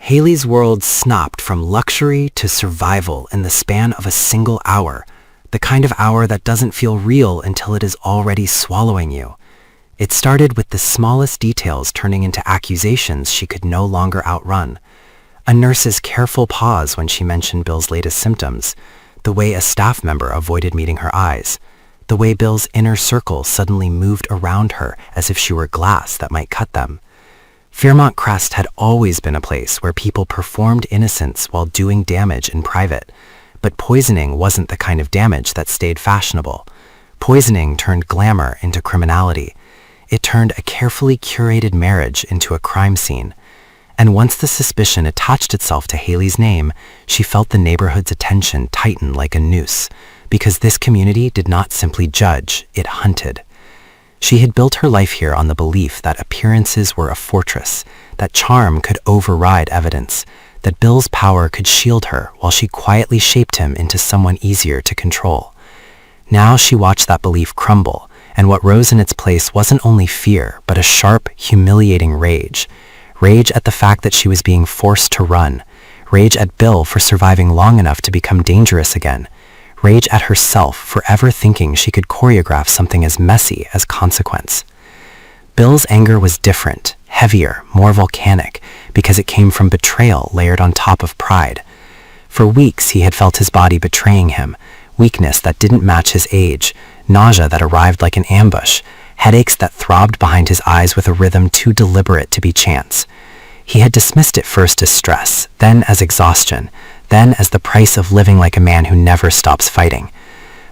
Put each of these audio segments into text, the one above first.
Haley's world snapped from luxury to survival in the span of a single hour, the kind of hour that doesn't feel real until it is already swallowing you. It started with the smallest details turning into accusations she could no longer outrun. A nurse's careful pause when she mentioned Bill's latest symptoms, the way a staff member avoided meeting her eyes, the way Bill's inner circle suddenly moved around her as if she were glass that might cut them. Fairmont Crest had always been a place where people performed innocence while doing damage in private, but poisoning wasn't the kind of damage that stayed fashionable. Poisoning turned glamour into criminality. It turned a carefully curated marriage into a crime scene. And once the suspicion attached itself to Haley's name, she felt the neighborhood's attention tighten like a noose, because this community did not simply judge, it hunted. She had built her life here on the belief that appearances were a fortress, that charm could override evidence, that Bill's power could shield her while she quietly shaped him into someone easier to control. Now she watched that belief crumble, and what rose in its place wasn't only fear, but a sharp, humiliating rage. Rage at the fact that she was being forced to run. Rage at Bill for surviving long enough to become dangerous again. Rage at herself for ever thinking she could choreograph something as messy as consequence. Bill's anger was different, heavier, more volcanic, because it came from betrayal layered on top of pride. For weeks he had felt his body betraying him, weakness that didn't match his age, nausea that arrived like an ambush, headaches that throbbed behind his eyes with a rhythm too deliberate to be chance. He had dismissed it first as stress, then as exhaustion, then as the price of living like a man who never stops fighting.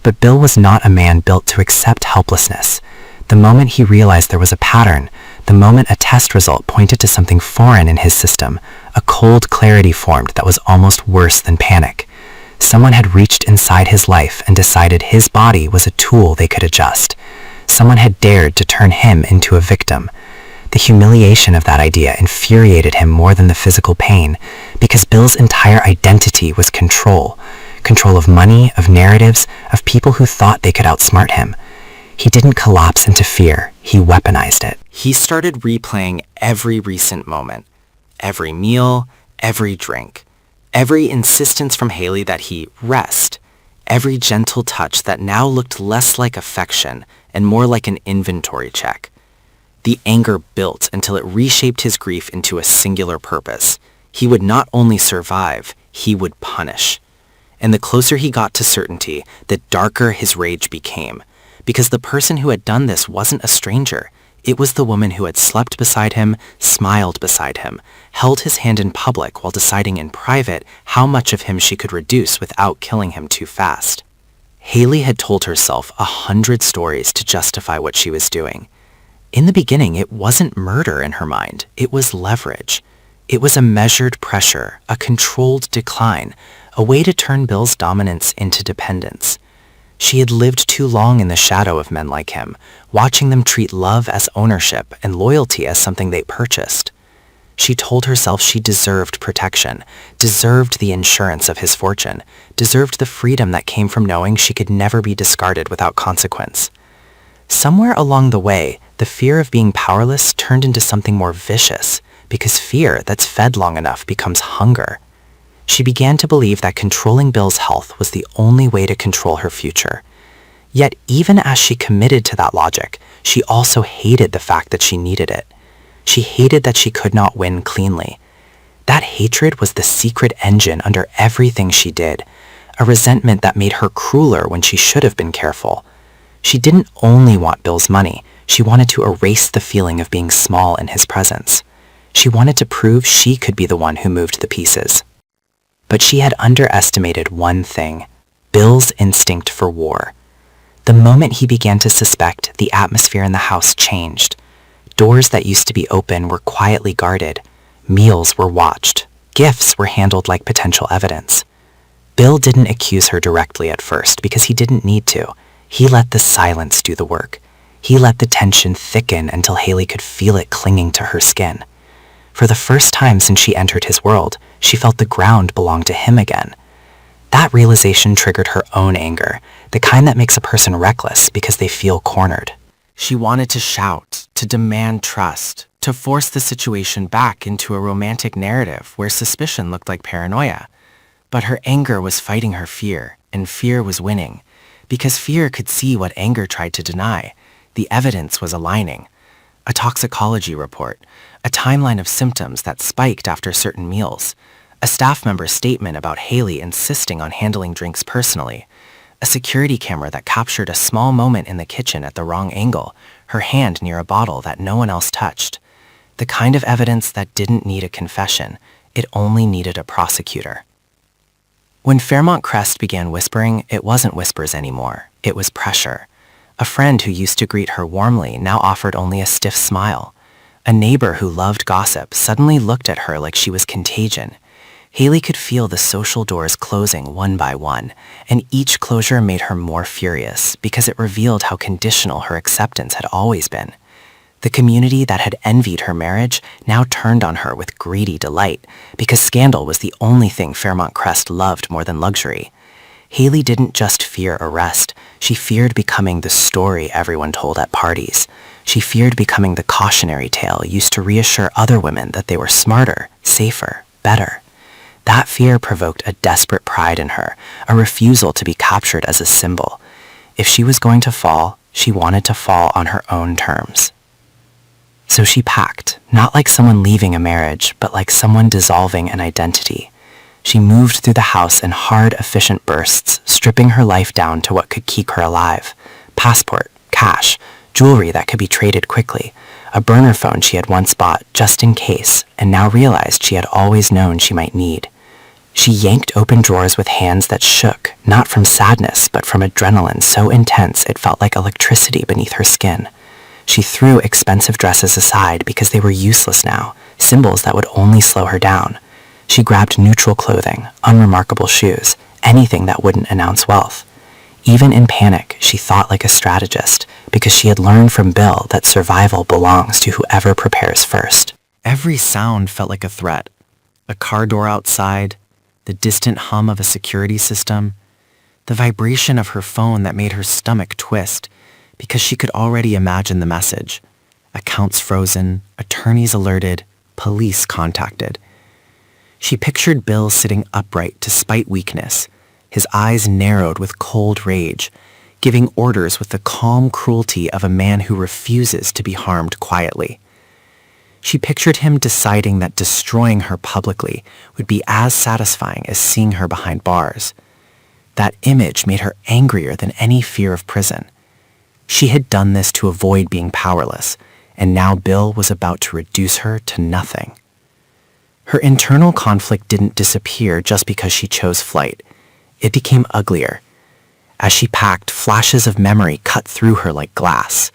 But Bill was not a man built to accept helplessness. The moment he realized there was a pattern, the moment a test result pointed to something foreign in his system, a cold clarity formed that was almost worse than panic. Someone had reached inside his life and decided his body was a tool they could adjust. Someone had dared to turn him into a victim. The humiliation of that idea infuriated him more than the physical pain, because Bill's entire identity was control. Control of money, of narratives, of people who thought they could outsmart him. He didn't collapse into fear, he weaponized it. He started replaying every recent moment, every meal, every drink, every insistence from Haley that he rest, every gentle touch that now looked less like affection and more like an inventory check. The anger built until it reshaped his grief into a singular purpose. He would not only survive, he would punish. And the closer he got to certainty, the darker his rage became. Because the person who had done this wasn't a stranger. It was the woman who had slept beside him, smiled beside him, held his hand in public while deciding in private how much of him she could reduce without killing him too fast. Haley had told herself 100 stories to justify what she was doing. In the beginning, it wasn't murder in her mind. It was leverage. It was a measured pressure, a controlled decline, a way to turn Bill's dominance into dependence. She had lived too long in the shadow of men like him, watching them treat love as ownership and loyalty as something they purchased. She told herself she deserved protection, deserved the insurance of his fortune, deserved the freedom that came from knowing she could never be discarded without consequence. Somewhere along the way, the fear of being powerless turned into something more vicious, because fear that's fed long enough becomes hunger. She began to believe that controlling Bill's health was the only way to control her future. Yet even as she committed to that logic, she also hated the fact that she needed it. She hated that she could not win cleanly. That hatred was the secret engine under everything she did, a resentment that made her crueler when she should have been careful. She didn't only want Bill's money, she wanted to erase the feeling of being small in his presence. She wanted to prove she could be the one who moved the pieces. But she had underestimated one thing, Bill's instinct for war. The moment he began to suspect, the atmosphere in the house changed. Doors that used to be open were quietly guarded. Meals were watched. Gifts were handled like potential evidence. Bill didn't accuse her directly at first because he didn't need to. He let the silence do the work. He let the tension thicken until Haley could feel it clinging to her skin. For the first time since she entered his world, she felt the ground belonged to him again. That realization triggered her own anger, the kind that makes a person reckless because they feel cornered. She wanted to shout, to demand trust, to force the situation back into a romantic narrative where suspicion looked like paranoia. But her anger was fighting her fear, and fear was winning. Because fear could see what anger tried to deny. The evidence was aligning. A toxicology report, a timeline of symptoms that spiked after certain meals, a staff member's statement about Haley insisting on handling drinks personally, a security camera that captured a small moment in the kitchen at the wrong angle, her hand near a bottle that no one else touched. The kind of evidence that didn't need a confession, it only needed a prosecutor. When Fairmont Crest began whispering, it wasn't whispers anymore, it was pressure. A friend who used to greet her warmly now offered only a stiff smile. A neighbor who loved gossip suddenly looked at her like she was contagion. Haley could feel the social doors closing one by one, and each closure made her more furious because it revealed how conditional her acceptance had always been. The community that had envied her marriage now turned on her with greedy delight because scandal was the only thing Fairmont Crest loved more than luxury. Haley didn't just fear arrest, she feared becoming the story everyone told at parties. She feared becoming the cautionary tale used to reassure other women that they were smarter, safer, better. That fear provoked a desperate pride in her, a refusal to be captured as a symbol. If she was going to fall, she wanted to fall on her own terms. So she packed, not like someone leaving a marriage, but like someone dissolving an identity. She moved through the house in hard, efficient bursts, stripping her life down to what could keep her alive. Passport, cash, jewelry that could be traded quickly, a burner phone she had once bought just in case, and now realized she had always known she might need. She yanked open drawers with hands that shook, not from sadness, but from adrenaline so intense it felt like electricity beneath her skin. She threw expensive dresses aside because they were useless now, symbols that would only slow her down. She grabbed neutral clothing, unremarkable shoes, anything that wouldn't announce wealth. Even in panic, she thought like a strategist, because she had learned from Bill that survival belongs to whoever prepares first. Every sound felt like a threat. A car door outside, the distant hum of a security system, the vibration of her phone that made her stomach twist, because she could already imagine the message. Accounts frozen, attorneys alerted, police contacted. She pictured Bill sitting upright despite weakness, his eyes narrowed with cold rage, giving orders with the calm cruelty of a man who refuses to be harmed quietly. She pictured him deciding that destroying her publicly would be as satisfying as seeing her behind bars. That image made her angrier than any fear of prison. She had done this to avoid being powerless, and now Bill was about to reduce her to nothing. Her internal conflict didn't disappear just because she chose flight. It became uglier. As she packed, flashes of memory cut through her like glass.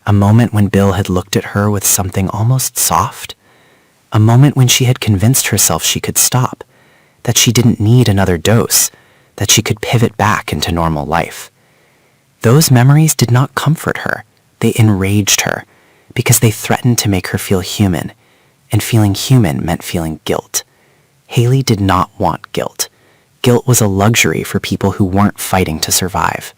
A moment when Bill had looked at her with something almost soft. A moment when she had convinced herself she could stop, that she didn't need another dose, that she could pivot back into normal life. Those memories did not comfort her. They enraged her, because they threatened to make her feel human, and feeling human meant feeling guilt. Haley did not want guilt. Guilt was a luxury for people who weren't fighting to survive.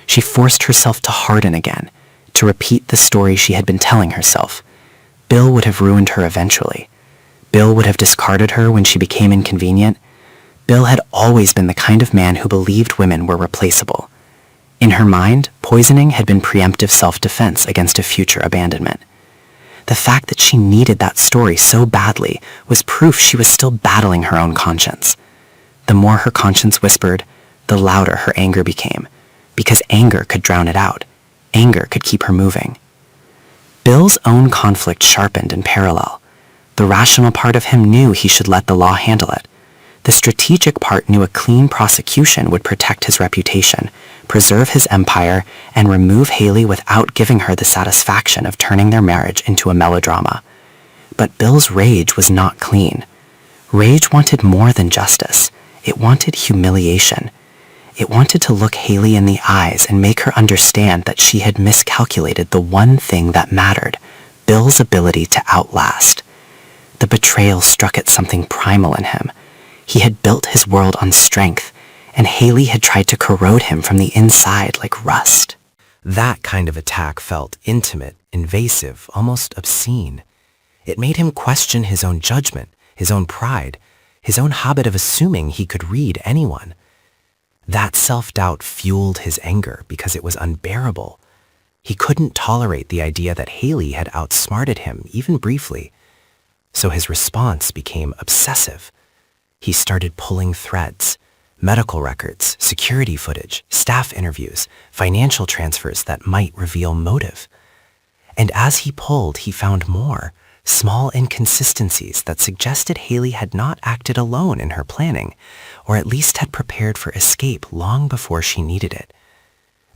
She forced herself to harden again, to repeat the story she had been telling herself. Bill would have ruined her eventually. Bill would have discarded her when she became inconvenient. Bill had always been the kind of man who believed women were replaceable. In her mind, poisoning had been preemptive self-defense against a future abandonment. The fact that she needed that story so badly was proof she was still battling her own conscience. The more her conscience whispered, the louder her anger became, because anger could drown it out. Anger could keep her moving. Bill's own conflict sharpened in parallel. The rational part of him knew he should let the law handle it. The strategic part knew a clean prosecution would protect his reputation, preserve his empire, and remove Haley without giving her the satisfaction of turning their marriage into a melodrama. But Bill's rage was not clean. Rage wanted more than justice. It wanted humiliation. It wanted to look Haley in the eyes and make her understand that she had miscalculated the one thing that mattered, Bill's ability to outlast. The betrayal struck at something primal in him. He had built his world on strength, and Haley had tried to corrode him from the inside like rust. That kind of attack felt intimate, invasive, almost obscene. It made him question his own judgment, his own pride, his own habit of assuming he could read anyone. That self-doubt fueled his anger because it was unbearable. He couldn't tolerate the idea that Haley had outsmarted him, even briefly. So his response became obsessive. He started pulling threads, medical records, security footage, staff interviews, financial transfers that might reveal motive. And as he pulled, he found more, small inconsistencies that suggested Haley had not acted alone in her planning, or at least had prepared for escape long before she needed it.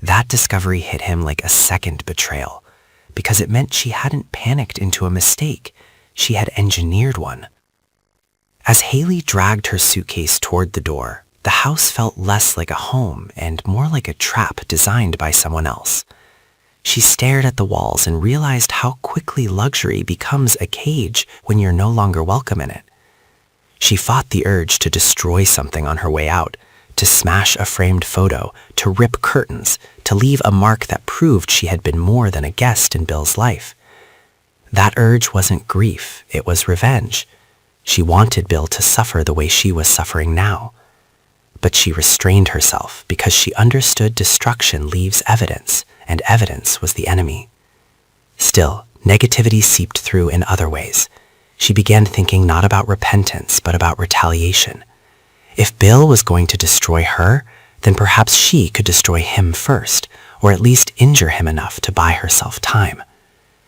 That discovery hit him like a second betrayal, because it meant she hadn't panicked into a mistake, she had engineered one. As Haley dragged her suitcase toward the door, the house felt less like a home and more like a trap designed by someone else. She stared at the walls and realized how quickly luxury becomes a cage when you're no longer welcome in it. She fought the urge to destroy something on her way out, to smash a framed photo, to rip curtains, to leave a mark that proved she had been more than a guest in Bill's life. That urge wasn't grief, it was revenge. She wanted Bill to suffer the way she was suffering now. But she restrained herself because she understood destruction leaves evidence, and evidence was the enemy. Still, negativity seeped through in other ways. She began thinking not about repentance, but about retaliation. If Bill was going to destroy her, then perhaps she could destroy him first, or at least injure him enough to buy herself time.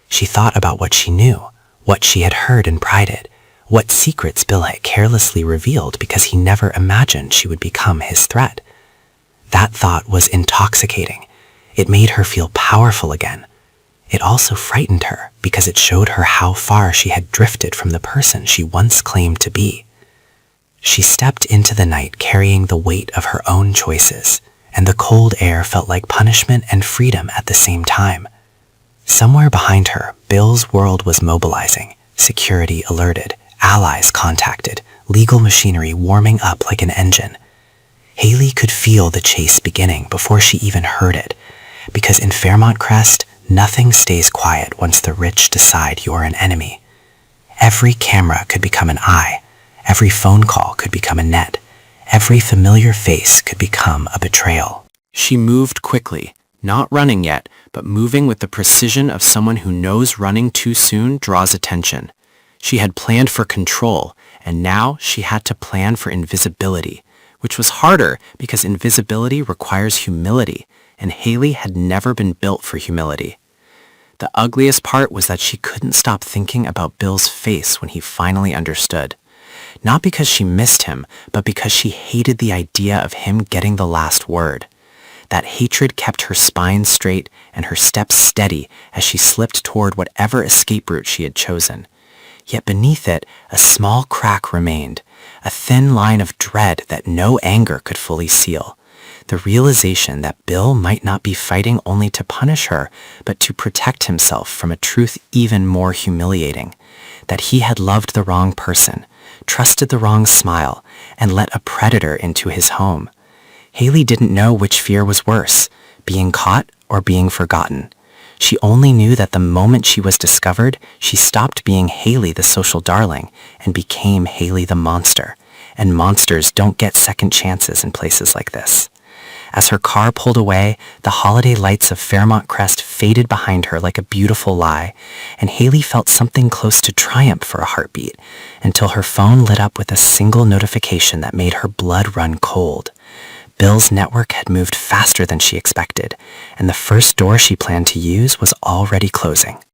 She thought about what she knew, what she had heard and prided, what secrets Bill had carelessly revealed because he never imagined she would become his threat. That thought was intoxicating. It made her feel powerful again. It also frightened her because it showed her how far she had drifted from the person she once claimed to be. She stepped into the night carrying the weight of her own choices, and the cold air felt like punishment and freedom at the same time. Somewhere behind her, Bill's world was mobilizing, security alerted, allies contacted, legal machinery warming up like an engine. Haley could feel the chase beginning before she even heard it, because in Fairmont Crest, nothing stays quiet once the rich decide you're an enemy. Every camera could become an eye, every phone call could become a net, every familiar face could become a betrayal. She moved quickly, not running yet, but moving with the precision of someone who knows running too soon draws attention. She had planned for control, and now she had to plan for invisibility, which was harder because invisibility requires humility, and Haley had never been built for humility. The ugliest part was that she couldn't stop thinking about Bill's face when he finally understood. Not because she missed him, but because she hated the idea of him getting the last word. That hatred kept her spine straight and her steps steady as she slipped toward whatever escape route she had chosen. Yet beneath it, a small crack remained, a thin line of dread that no anger could fully seal. The realization that Bill might not be fighting only to punish her, but to protect himself from a truth even more humiliating. That he had loved the wrong person, trusted the wrong smile, and let a predator into his home. Haley didn't know which fear was worse, being caught or being forgotten. She only knew that the moment she was discovered, she stopped being Haley the social darling and became Haley the monster. And monsters don't get second chances in places like this. As her car pulled away, the holiday lights of Fairmont Crest faded behind her like a beautiful lie, and Haley felt something close to triumph for a heartbeat, until her phone lit up with a single notification that made her blood run cold. Bill's network had moved faster than she expected, and the first door she planned to use was already closing.